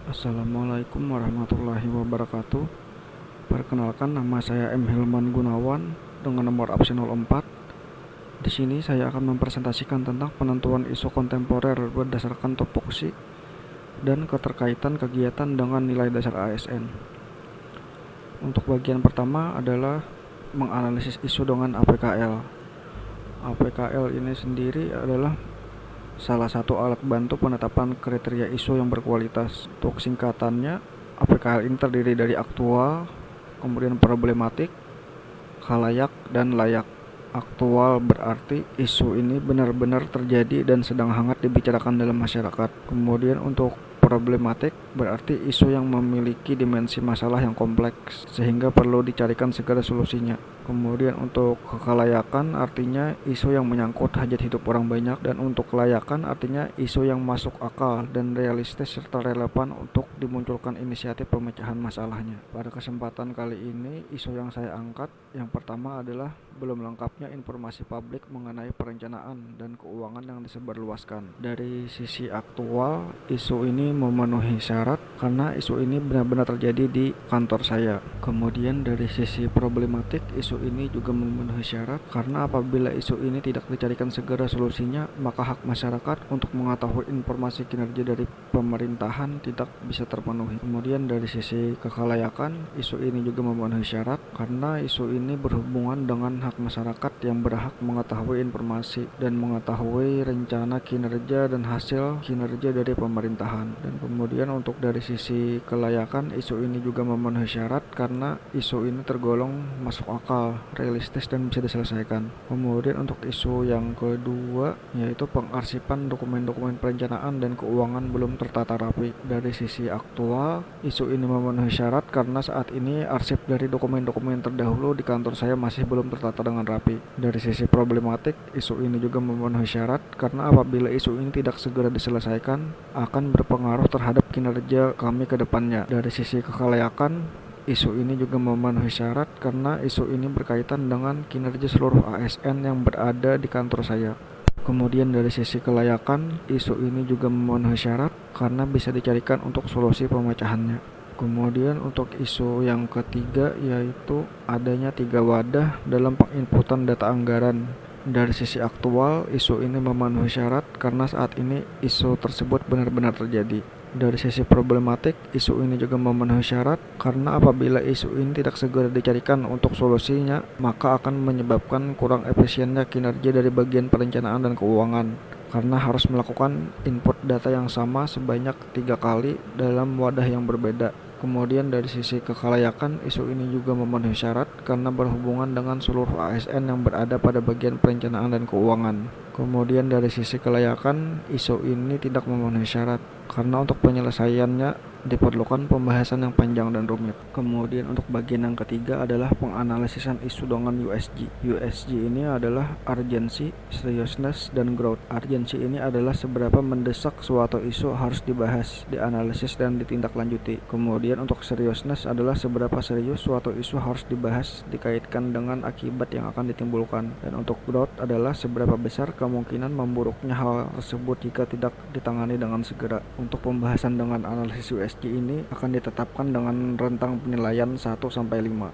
Assalamualaikum warahmatullahi wabarakatuh. Perkenalkan, nama saya M. Hilman Gunawan dengan nomor absen 04. Di sini saya akan mempresentasikan tentang penentuan isu kontemporer berdasarkan topoksi dan keterkaitan kegiatan dengan nilai dasar ASN. Untuk bagian pertama adalah menganalisis isu dengan APKL. APKL ini sendiri adalah salah satu alat bantu penetapan kriteria isu yang berkualitas. Untuk singkatannya, APKL ini terdiri dari aktual, kemudian problematik, khalayak, dan layak. Aktual berarti isu ini benar-benar terjadi dan sedang hangat dibicarakan dalam masyarakat. Kemudian untuk problematik berarti isu yang memiliki dimensi masalah yang kompleks sehingga perlu dicarikan segala solusinya. Kemudian untuk kelayakan artinya isu yang menyangkut hajat hidup orang banyak, dan untuk kelayakan artinya isu yang masuk akal dan realistis serta relevan untuk dimunculkan inisiatif pemecahan masalahnya. Pada kesempatan kali ini isu yang saya angkat yang pertama adalah belum lengkapnya informasi publik mengenai perencanaan dan keuangan yang disebarluaskan. Dari sisi aktual, isu ini memenuhi syarat karena isu ini benar-benar terjadi di kantor saya. Kemudian dari sisi problematik, isu ini juga memenuhi syarat karena apabila isu ini tidak dicarikan segera solusinya, maka hak masyarakat untuk mengetahui informasi kinerja dari pemerintahan tidak bisa terpenuhi. Kemudian dari sisi kekhalayakan, isu ini juga memenuhi syarat karena isu ini berhubungan dengan hak masyarakat yang berhak mengetahui informasi dan mengetahui rencana kinerja dan hasil kinerja dari pemerintahan. Dan kemudian untuk dari sisi kelayakan, isu ini juga memenuhi syarat karena isu ini tergolong masuk akal, realistis, dan bisa diselesaikan. Kemudian untuk isu yang kedua yaitu pengarsipan dokumen-dokumen perencanaan dan keuangan belum tertata rapi. Dari sisi aktual, isu ini memenuhi syarat karena saat ini arsip dari dokumen-dokumen terdahulu di kantor saya masih belum tertata dengan rapi. Dari sisi problematik, isu ini juga memenuhi syarat karena apabila isu ini tidak segera diselesaikan akan berpengaruh terhadap kinerja kami ke depannya. Dari sisi kekelayakan, isu ini juga memenuhi syarat karena isu ini berkaitan dengan kinerja seluruh ASN yang berada di kantor saya. Kemudian dari sisi kelayakan, isu ini juga memenuhi syarat karena bisa dicarikan untuk solusi pemecahannya. Kemudian untuk isu yang ketiga yaitu adanya 3 wadah dalam penginputan data anggaran. Dari sisi aktual, isu ini memenuhi syarat karena saat ini isu tersebut benar-benar terjadi. Dari sisi problematik, isu ini juga memenuhi syarat karena apabila isu ini tidak segera dicarikan untuk solusinya, maka akan menyebabkan kurang efisiennya kinerja dari bagian perencanaan dan keuangan karena harus melakukan input data yang sama sebanyak 3 kali dalam wadah yang berbeda. Kemudian dari sisi kekhalayakan, isu ini juga memenuhi syarat karena berhubungan dengan seluruh ASN yang berada pada bagian perencanaan dan keuangan. Kemudian dari sisi kelayakan, isu ini tidak memenuhi syarat karena untuk penyelesaiannya diperlukan pembahasan yang panjang dan rumit. Kemudian untuk bagian yang ketiga adalah penganalisisan isu dengan USG. USG ini adalah urgency, seriousness, dan growth. Urgency ini adalah seberapa mendesak suatu isu harus dibahas, dianalisis, dan ditindaklanjuti. Kemudian untuk seriousness adalah seberapa serius suatu isu harus dibahas dikaitkan dengan akibat yang akan ditimbulkan. Dan untuk growth adalah seberapa besar kemungkinan memburuknya hal tersebut jika tidak ditangani dengan segera. Untuk pembahasan dengan analisis USG ini akan ditetapkan dengan rentang penilaian 1-5.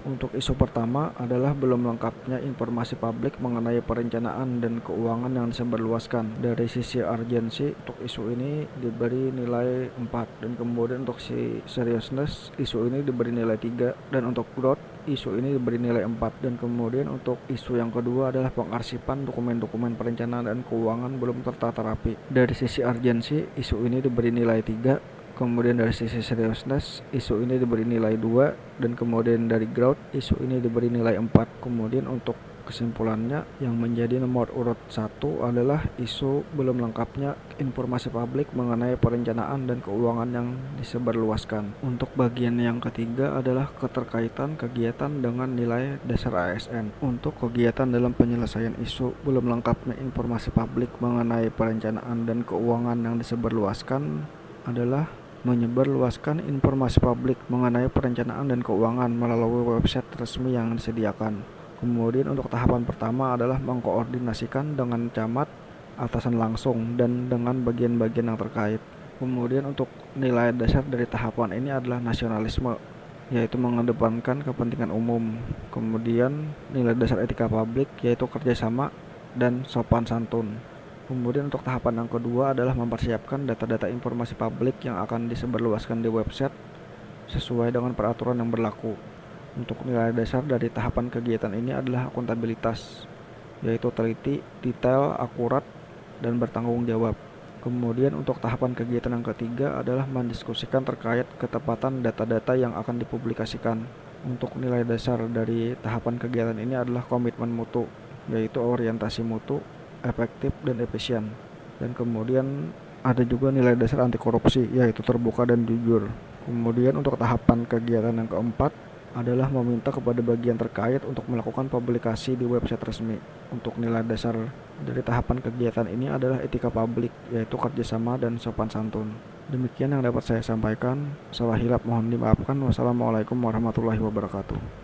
Untuk isu pertama adalah belum lengkapnya informasi publik mengenai perencanaan dan keuangan yang disebarluaskan. Dari sisi urgency, untuk isu ini diberi nilai 4, dan kemudian untuk si seriousness, isu ini diberi nilai 3, dan untuk growth, isu ini diberi nilai 4. Dan kemudian untuk isu yang kedua adalah pengarsipan dokumen-dokumen perencanaan dan keuangan belum tertata rapi. Dari sisi urgency, isu ini diberi nilai 3. Kemudian dari sisi seriousness, isu ini diberi nilai 2, dan kemudian dari growth, isu ini diberi nilai 4. Kemudian untuk kesimpulannya, yang menjadi nomor urut 1 adalah isu belum lengkapnya informasi publik mengenai perencanaan dan keuangan yang disebarluaskan. Untuk bagian yang ketiga adalah keterkaitan kegiatan dengan nilai dasar ASN. Untuk kegiatan dalam penyelesaian isu belum lengkapnya informasi publik mengenai perencanaan dan keuangan yang disebarluaskan adalah menyebarluaskan informasi publik mengenai perencanaan dan keuangan melalui website resmi yang disediakan. Kemudian untuk tahapan pertama adalah mengkoordinasikan dengan camat, atasan langsung, dan dengan bagian-bagian yang terkait. Kemudian untuk nilai dasar dari tahapan ini adalah nasionalisme, yaitu mengedepankan kepentingan umum. Kemudian nilai dasar etika publik yaitu kerjasama dan sopan santun. Kemudian untuk tahapan yang kedua adalah mempersiapkan data-data informasi publik yang akan disebarluaskan di website sesuai dengan peraturan yang berlaku. Untuk nilai dasar dari tahapan kegiatan ini adalah akuntabilitas, yaitu teliti, detail, akurat, dan bertanggung jawab. Kemudian untuk tahapan kegiatan yang ketiga adalah mendiskusikan terkait ketepatan data-data yang akan dipublikasikan. Untuk nilai dasar dari tahapan kegiatan ini adalah komitmen mutu, yaitu orientasi mutu, efektif dan efisien. Dan kemudian ada juga nilai dasar anti korupsi, yaitu terbuka dan jujur. Kemudian untuk tahapan kegiatan yang keempat adalah meminta kepada bagian terkait untuk melakukan publikasi di website resmi. Untuk nilai dasar dari tahapan kegiatan ini adalah etika publik, yaitu kerjasama dan sopan santun. Demikian yang dapat saya sampaikan. Salah hilap mohon dimaafkan. Wassalamualaikum warahmatullahi wabarakatuh.